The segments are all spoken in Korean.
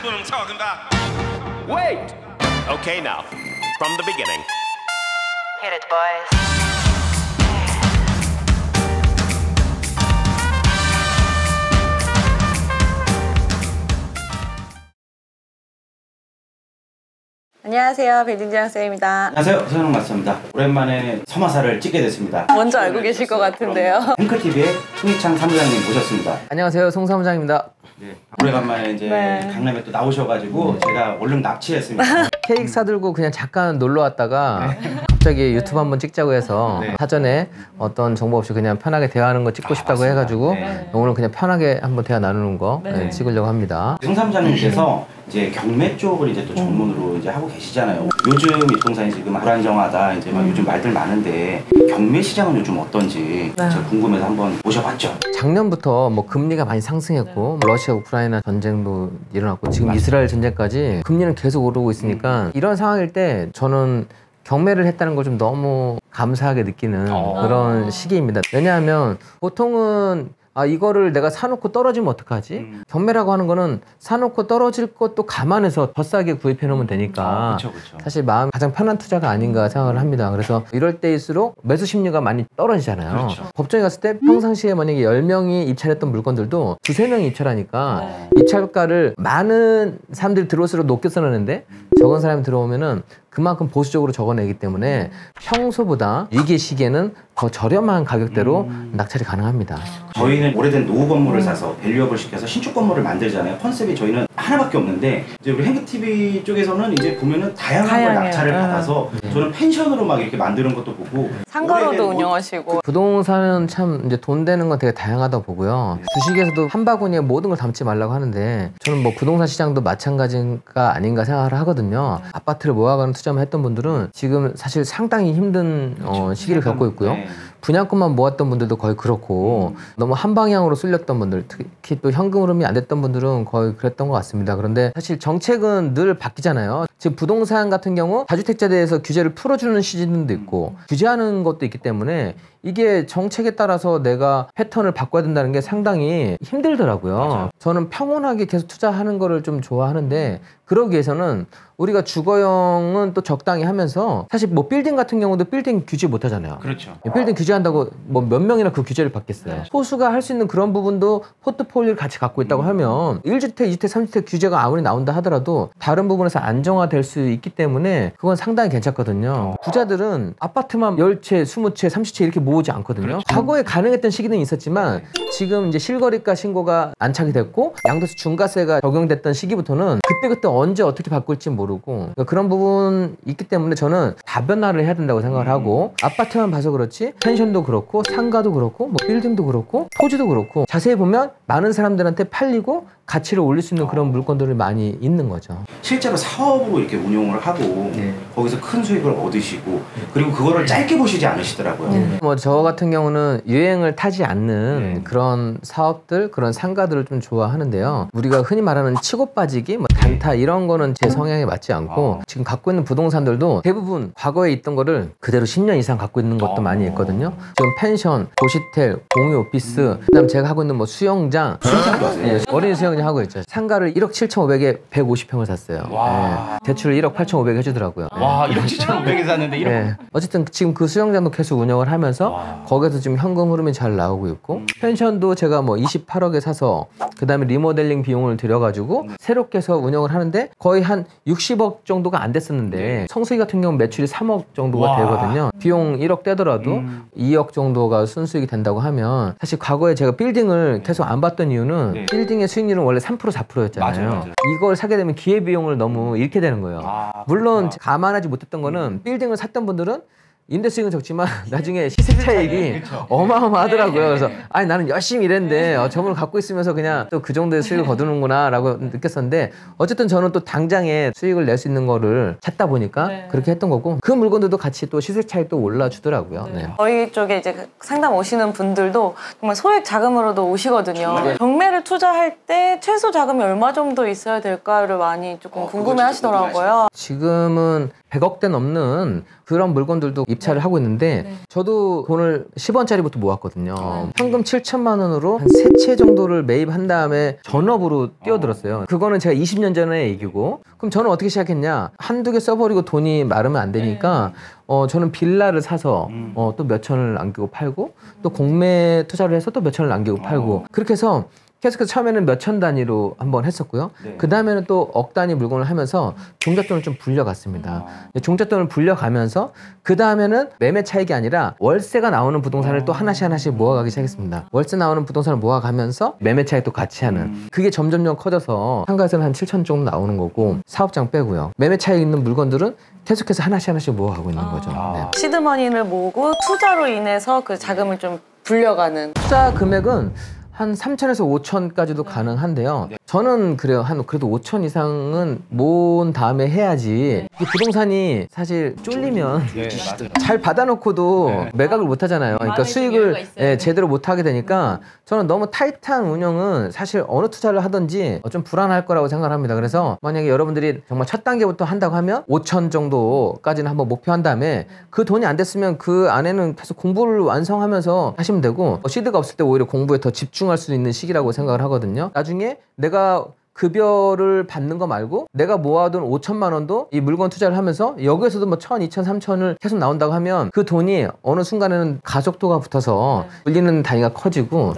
That's what I'm talking about. Wait! Okay, now, from the beginning. Hit it, boys. 안녕하세요, 빌딩지향쌤입니다. 안녕하세요, 서현웅 마스터입니다. 오랜만에 서마사를 찍게 됐습니다. 먼저 알고 계실 것 같은데요. 핑크TV의 손희창 사무장님 모셨습니다. 안녕하세요, 송 사무장입니다. 네, 오래간만에 이제 강남에 또 나오셔가지고 제가 얼른 납치했습니다. 케이크 사들고 그냥 잠깐 놀러 왔다가 갑자기 유튜브 한번 찍자고 해서 사전에 어떤 정보 없이 그냥 편하게 대화하는 거 찍고 싶다고 맞습니다. 해가지고 오늘 그냥 편하게 한번 대화 나누는 거 찍으려고 합니다. 송 사무장님께서 이제 경매 쪽을 이제 또 전문으로 이제 하고 계시잖아요. 요즘 이 부동산이 지금 불안정하다 이제 막 요즘 말들 많은데 경매 시장은 요즘 어떤지 제가 궁금해서 한번 모셔봤죠. 작년부터 뭐 금리가 많이 상승했고 러시아 우크라이나 전쟁도 일어났고 지금 이스라엘 전쟁까지 금리는 계속 오르고 있으니까 이런 상황일 때 저는 경매를 했다는 걸 좀 너무 감사하게 느끼는 그런 시기입니다. 왜냐하면 보통은 이거를 내가 사놓고 떨어지면 어떡하지? 경매라고 하는 거는 사놓고 떨어질 것도 감안해서 더 싸게 구입해 놓으면 되니까 그쵸. 사실 마음 가장 편한 투자가 아닌가 생각을 합니다. 그래서 이럴 때일수록 매수 심리가 많이 떨어지잖아요. 그렇죠. 법정에 갔을 때 평상시에 만약에 10명이 입찰했던 물건들도 두세 명이 입찰하니까 입찰가를 많은 사람들이 들어올수록 높게 써놓는데 적은 사람이 들어오면은 그만큼 보수적으로 적어내기 때문에 평소보다 위기 시기에는 더 저렴한 가격대로 낙찰이 가능합니다. 저희는 오래된 노후 건물을 사서 밸류업을 시켜서 신축 건물을 만들잖아요. 컨셉이 저희는 하나밖에 없는데 이제 우리 행그TV 쪽에서는 이제 보면은 다양한 걸 낙찰을 받아서 저는 펜션으로 막 이렇게 만드는 것도 보고 상가로도 운영하시고 부동산은 참 이제 돈 되는 건 되게 다양하다고 보고요. 주식에서도 한 바구니에 모든 걸 담지 말라고 하는데 저는 뭐 부동산 시장도 마찬가지가 아닌가 생각을 하거든요. 아파트를 모아가는 투자만 했던 분들은 지금 사실 상당히 힘든 시기를 겪고 있고요. 분양권만 모았던 분들도 거의 그렇고 너무 한 방향으로 쏠렸던 분들, 특히 또 현금 흐름이 안 됐던 분들은 거의 그랬던 것 같습니다. 그런데 사실 정책은 늘 바뀌잖아요. 지금 부동산 같은 경우 다주택자에 대해서 규제를 풀어주는 시즌도 있고 규제하는 것도 있기 때문에 이게 정책에 따라서 내가 패턴을 바꿔야 된다는 게 상당히 힘들더라고요. 맞아요. 저는 평온하게 계속 투자하는 거를 좀 좋아하는데 그러기 위해서는 우리가 주거용은 또 적당히 하면서 사실 뭐 빌딩 같은 경우도 빌딩 규제 못 하잖아요. 그렇죠. 빌딩 규제한다고 뭐 몇 명이나 그 규제를 받겠어요. 소수가 할 수 있는 그런 부분도 포트폴리오를 같이 갖고 있다고 하면 1주택, 2주택, 3주택 규제가 아무리 나온다 하더라도 다른 부분에서 안정화될 수 있기 때문에 그건 상당히 괜찮거든요. 부자들은 아파트만 10채, 20채, 30채 이렇게 모으지 않거든요. 그렇죠. 과거에 가능했던 시기는 있었지만 지금 이제 실거래가 신고가 안착이 됐고 양도세 중과세가 적용됐던 시기부터는 그때그때 언제 어떻게 바꿀지 모르고 그러니까 그런 부분 있기 때문에 저는 다변화를 해야 된다고 생각을 하고 아파트만 봐서 그렇지 펜션도 그렇고 상가도 그렇고 뭐 빌딩도 그렇고 토지도 그렇고 자세히 보면 많은 사람들한테 팔리고 가치를 올릴 수 있는 그런 물건들이 많이 있는 거죠. 실제로 사업으로 이렇게 운용을 하고 거기서 큰 수익을 얻으시고 그리고 그거를 짧게 보시지 않으시더라고요. 뭐 저 같은 경우는 유행을 타지 않는 그런 사업들, 그런 상가들을 좀 좋아하는데요. 우리가 흔히 말하는 치고 빠지기, 뭐 단타 이런 거는 제 성향에 맞지 않고 지금 갖고 있는 부동산들도 대부분 과거에 있던 거를 그대로 10년 이상 갖고 있는 것도 많이 있거든요. 지금 펜션, 고시텔, 공유 오피스, 그다음 제가 하고 있는 뭐 수영장, 어린이 수영장 하고 있죠. 상가를 1억 7,500에 150평을 샀어요. 대출을 1억 8,500 해주더라고요. 와, 1억 7,500에 샀는데 1억. 어쨌든 지금 그 수영장도 계속 운영을 하면서 거기서 지금 현금 흐름이 잘 나오고 있고 펜션도 제가 뭐 28억에 사서 그 다음에 리모델링 비용을 들여가지고 새롭게 해서 운영을 하는데 거의 한 60억 정도가 안 됐었는데 성수기 같은 경우는 매출이 3억 정도가 되거든요. 비용 1억 떼더라도 2억 정도가 순수익이 된다고 하면 사실 과거에 제가 빌딩을 계속 안 봤던 이유는 빌딩의 수익률은 원래 3% 4%였잖아요. 맞아요. 이걸 사게 되면 기회비용을 너무 잃게 되는 거예요. 물론 감안하지 못했던 거는 빌딩을 샀던 분들은 임대 수익은 적지만 나중에 시세 차익이 어마어마하더라고요. 그래서 아니 나는 열심히 일했는데 저분을 갖고 있으면서 그냥 또 그 정도의 수익을 거두는구나 라고 느꼈었는데 어쨌든 저는 또 당장에 수익을 낼 수 있는 거를 찾다 보니까 그렇게 했던 거고 그 물건들도 같이 또 시세 차익도 올라주더라고요. 저희 쪽에 이제 상담 오시는 분들도 정말 소액 자금으로도 오시거든요. 경매를 투자할 때 최소 자금이 얼마 정도 있어야 될까를 많이 조금 궁금해 하시더라고요. 지금은 100억대 넘는 그런 물건들도 입찰을 하고 있는데 저도 돈을 10원짜리부터 모았거든요. 현금 7천만 원으로 한 3채 정도를 매입한 다음에 전업으로 뛰어들었어요. 그거는 제가 20년 전의 얘기고 그럼 저는 어떻게 시작했냐? 한두 개 써버리고 돈이 마르면 안 되니까 저는 빌라를 사서 또 몇 천을 남기고 팔고 또 공매 투자를 해서 또 몇 천을 남기고 팔고 그렇게 해서 계속해서 처음에는 몇천 단위로 한번 했었고요. 그 다음에는 또 억 단위 물건을 하면서 종잣돈을 좀 불려갔습니다. 종잣돈을 불려가면서 그 다음에는 매매 차익이 아니라 월세가 나오는 부동산을 또 하나씩 모아가기 시작했습니다. 월세 나오는 부동산을 모아가면서 매매 차익도 같이 하는 그게 점점점 커져서 상가에서는 한 7천 정도 나오는 거고 사업장 빼고요. 매매 차익 있는 물건들은 계속해서 하나씩 모아가고 있는 거죠. 네. 시드머니를 모으고 투자로 인해서 그 자금을 좀 불려가는. 투자 금액은 한 3천에서 5천까지도 가능한데요. 저는 그래요. 그래도 5천 이상은 모은 다음에 해야지. 이 부동산이 사실 쫄리면 잘 받아놓고도 매각을 못 하잖아요. 그러니까 수익을 제대로 못 하게 되니까 저는 너무 타이트한 운영은 사실 어느 투자를 하든지 좀 불안할 거라고 생각을 합니다. 그래서 만약에 여러분들이 정말 첫 단계부터 한다고 하면 5천 정도까지는 한번 목표한 다음에 그 돈이 안 됐으면 그 안에는 계속 공부를 완성하면서 하시면 되고 시드가 없을 때 오히려 공부에 더 집중할 수 있는 시기라고 생각을 하거든요. 나중에 내가 급여를 받는 거 말고 내가 모아둔 5천만 원도 이 물건 투자를 하면서 여기에서도 뭐 1,000, 2,000, 3,000을 계속 나온다고 하면 그 돈이 어느 순간에는 가속도가 붙어서 불리는 단위가 커지고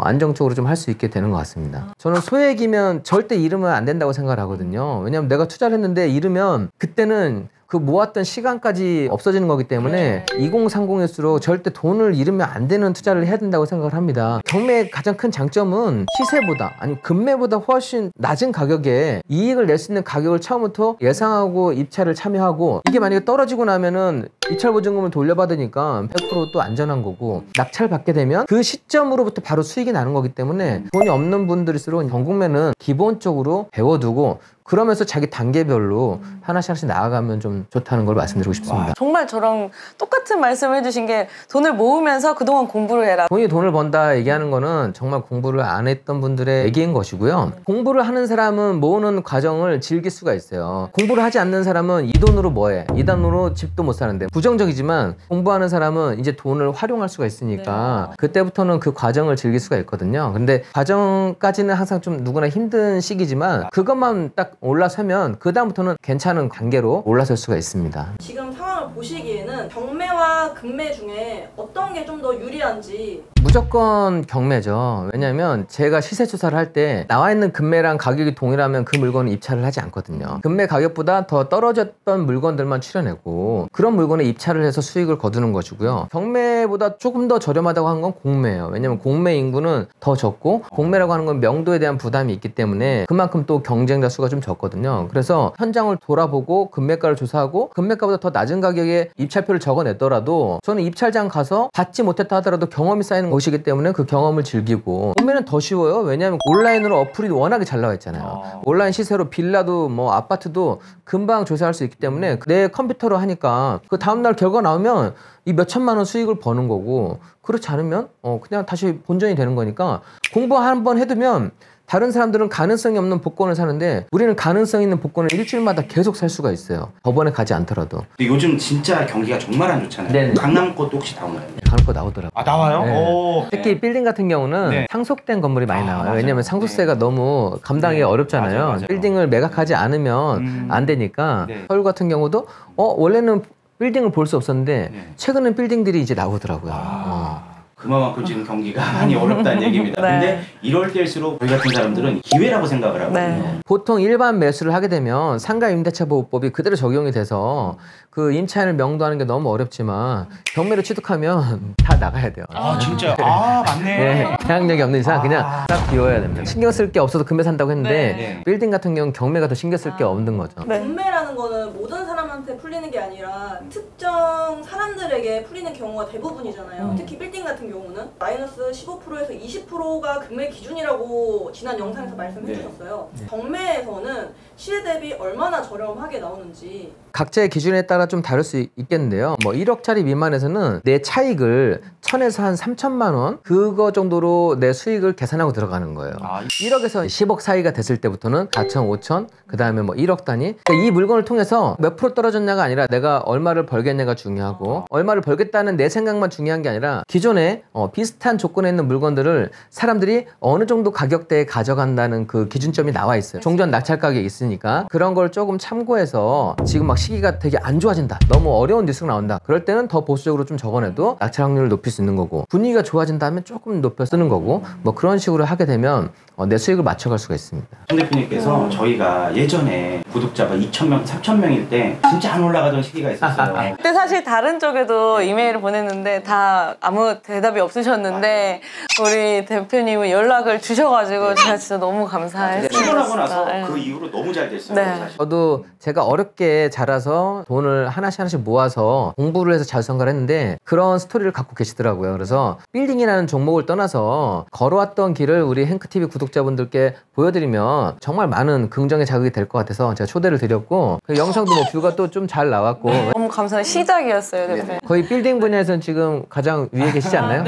안정적으로 좀 할 수 있게 되는 것 같습니다. 저는 소액이면 절대 잃으면 안 된다고 생각을 하거든요. 왜냐하면 내가 투자를 했는데 잃으면 그때는 그 모았던 시간까지 없어지는 거기 때문에 2030일수록 절대 돈을 잃으면 안 되는 투자를 해야 된다고 생각을 합니다. 경매의 가장 큰 장점은 시세보다 아니면 금매보다 훨씬 낮은 가격에 이익을 낼 수 있는 가격을 처음부터 예상하고 입찰을 참여하고 이게 만약에 떨어지고 나면은 입찰 보증금을 돌려받으니까 100% 또 안전한 거고 낙찰 받게 되면 그 시점으로부터 바로 수익이 나는 거기 때문에 돈이 없는 분들일수록 경매는 기본적으로 배워두고 그러면서 자기 단계별로 하나씩 나아가면 좀 좋다는 걸 말씀드리고 싶습니다. 정말 저랑 똑같은 말씀을 해주신 게 돈을 모으면서 그동안 공부를 해라. 돈을 번다 얘기하는 거는 정말 공부를 안 했던 분들의 얘기인 것이고요. 공부를 하는 사람은 모으는 과정을 즐길 수가 있어요. 공부를 하지 않는 사람은 이 돈으로 뭐해? 이 돈으로 집도 못 사는데 부정적이지만 공부하는 사람은 이제 돈을 활용할 수가 있으니까 그때부터는 그 과정을 즐길 수가 있거든요. 근데 과정까지는 항상 좀 누구나 힘든 시기지만 그것만 딱 올라서면 그 다음부터는 괜찮은 단계로 올라설 수가 있습니다. 지금 상황을 보시기에는 경매와 금매 중에 어떤 게 좀 더 유리한지. 무조건 경매죠. 왜냐하면 제가 시세 조사를 할 때 나와 있는 금매랑 가격이 동일하면 그 물건은 입찰을 하지 않거든요. 금매 가격보다 더 떨어졌던 물건들만 추려내고 그런 물건에 입찰을 해서 수익을 거두는 것이고요. 경매보다 조금 더 저렴하다고 하는 건 공매예요. 왜냐하면 공매 인구는 더 적고 공매라고 하는 건 명도에 대한 부담이 있기 때문에 그만큼 또 경쟁자 수가 좀 적거든요. 그래서 현장을 돌아보고 금매가를 조사하고 금매가보다 더 낮은 가격에 입찰표를 적어냈더라도 저는 입찰장 가서 받지 못했다 하더라도 경험이 쌓이는 것이기 때문에 그 경험을 즐기고 공매는 더 쉬워요. 왜냐하면 온라인으로 어플이 워낙에 잘 나와 있잖아요. 온라인 시세로 빌라도 뭐 아파트도 금방 조사할 수 있기 때문에 내 컴퓨터로 하니까 그 다음날 결과 나오면 이 몇천만 원 수익을 버는 거고 그렇지 않으면 그냥 다시 본전이 되는 거니까 공부 한번 해두면 다른 사람들은 가능성이 없는 복권을 사는데 우리는 가능성 있는 복권을 일주일마다 계속 살 수가 있어요. 법원에 가지 않더라도. 근데 요즘 진짜 경기가 정말 안 좋잖아요. 네네. 강남 것도 혹시 나오나요? 강남 거 나오더라고요. 아 나와요? 네. 오. 특히 빌딩 같은 경우는 상속된 건물이 많이 나와요. 맞아요. 왜냐면 상속세가 너무 감당하기 어렵잖아요. 맞아요. 빌딩을 매각하지 않으면 안 되니까. 서울 같은 경우도 원래는 빌딩을 볼 수 없었는데 최근엔 빌딩들이 이제 나오더라고요. 그만큼 지금 경기가 많이 어렵다는 얘기입니다. 근데 이럴 때일수록 저희 같은 사람들은 기회라고 생각을 하거든요. 보통 일반 매수를 하게 되면 상가 임대차 보호법이 그대로 적용이 돼서 그 임차인을 명도하는 게 너무 어렵지만 경매를 취득하면 다 나가야 돼요. 아 진짜? 아 맞네. 네, 대항력이 없는 이상 그냥 딱 비워야 됩니다. 신경 쓸 게 없어서 금매 산다고 했는데 빌딩 같은 경우는 경매가 더 신경 쓸 게 없는 거죠. 금매라는 거는 모든 사람한테 풀리는 게 아니라 특정 사람들에게 풀리는 경우가 대부분이잖아요. 특히 빌딩 같은 경우는 마이너스 15%에서 20%가 금매 기준이라고 지난 영상에서 말씀해 주셨어요. 경매에서는 시세 대비 얼마나 저렴하게 나오는지 각자의 기준에 따라 좀 다를 수 있겠는데요. 뭐 1억짜리 미만에서는 내 차익을 1,000에서 한 3천만 원 그거 정도로 내 수익을 계산하고 들어가는 거예요. 1억에서 10억 사이가 됐을 때부터는 4천, 5천, 그 다음에 뭐 1억 단위. 그러니까 이 물건을 통해서 몇 프로 떨어졌냐가 아니라 내가 얼마를 벌겠냐가 중요하고 얼마를 벌겠다는 내 생각만 중요한 게 아니라 기존에 비슷한 조건에 있는 물건들을 사람들이 어느 정도 가격대에 가져간다는 그 기준점이 나와 있어요. 종전 낙찰 가격이 있으니까 그런 걸 조금 참고해서 지금 막 시기가 되게 안 좋아진다, 너무 어려운 뉴스가 나온다, 그럴 때는 더 보수적으로 좀 적어내도 낙찰 확률을 높일 수 있는 거고, 분위기가 좋아진다 하면 조금 높여 쓰는 거고, 뭐 그런 식으로 하게 되면 내 수익을 맞춰갈 수가 있습니다. 송 대표님께서 저희가 예전에 구독자가 2,000명, 3,000명일 때 진짜 안 올라가던 시기가 있었어요. 그때 사실 다른 쪽에도 이메일을 보냈는데 다 아무 대답이 없으셨는데 우리 대표님은 연락을 주셔가지고 제가 진짜 너무 감사했어요. 출연하고 나서 네. 그 이후로 너무 잘 됐어요. 네. 사실. 저도 제가 어렵게 자라서 돈을 하나씩 모아서 공부를 해서 자유선거를 했는데 그런 스토리를 갖고 계시더라고요. 그래서 빌딩이라는 종목을 떠나서 걸어왔던 길을 우리 행크TV 구독자분들께 보여드리면 정말 많은 긍정의 자극이 될 것 같아서 제가 초대를 드렸고, 그 영상도 뭐 뷰가 또 좀 잘 나왔고 너무 감사해요. 시작이었어요, 대표님. 거의 빌딩 분야에서는 지금 가장 위에 계시지 않나요?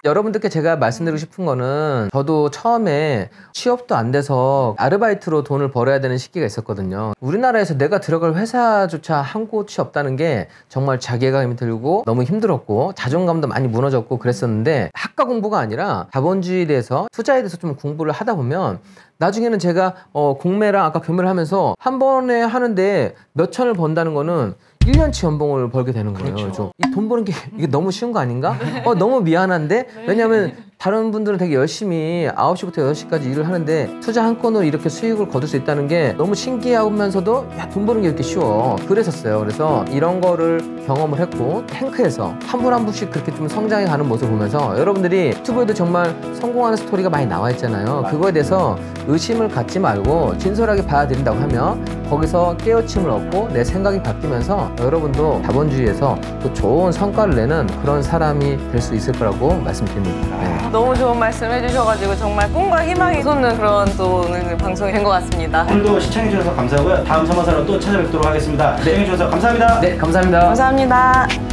여러분들께 제가 말씀드리고 싶은 거는, 저도 처음에 취업도 안 돼서 아르바이트로 돈을 벌어야 되는 시기가 있었거든요. 우리나라에서 내가 들어갈 회사조차 한 곳이 없다는 게 정말 자괴감이 들고 너무 힘들었고 자존감도 많이 무너졌고 그랬었는데, 학과 공부가 아니라 자본주의에 대해서, 투자에 대해서 좀 공부를 하다 보면 나중에는 제가 공매랑 아까 교매를 하면서 한 번에 하는데 몇 천을 번다는 거는 1년치 연봉을 벌게 되는 거예요. 그렇죠. 이 돈 버는 게 이게 너무 쉬운 거 아닌가? 너무 미안한데? 왜냐면 다른 분들은 되게 열심히 9시부터 6시까지 일을 하는데 투자 한 건으로 이렇게 수익을 거둘 수 있다는 게 너무 신기하면서도 야, 돈 버는 게 이렇게 쉬워. 그랬었어요. 그래서 이런 거를 경험을 했고, 행크에서 한 분 한 분씩 그렇게 좀 성장해 가는 모습을 보면서 여러분들이 유튜브에도 정말 성공하는 스토리가 많이 나와 있잖아요. 그거에 대해서 의심을 갖지 말고 진솔하게 받아들인다고 하면 거기서 깨우침을 얻고 내 생각이 바뀌면서 여러분도 자본주의에서 또 좋은 성과를 내는 그런 사람이 될 수 있을 거라고 말씀드립니다. 네. 너무 좋은 말씀 해주셔가지고 정말 꿈과 희망이 솟는 그런 또 오늘 방송이 된 것 같습니다. 오늘도 시청해주셔서 감사하고요. 다음 서머사로 또 찾아뵙도록 하겠습니다. 시청해주셔서 감사합니다. 네, 감사합니다. 감사합니다.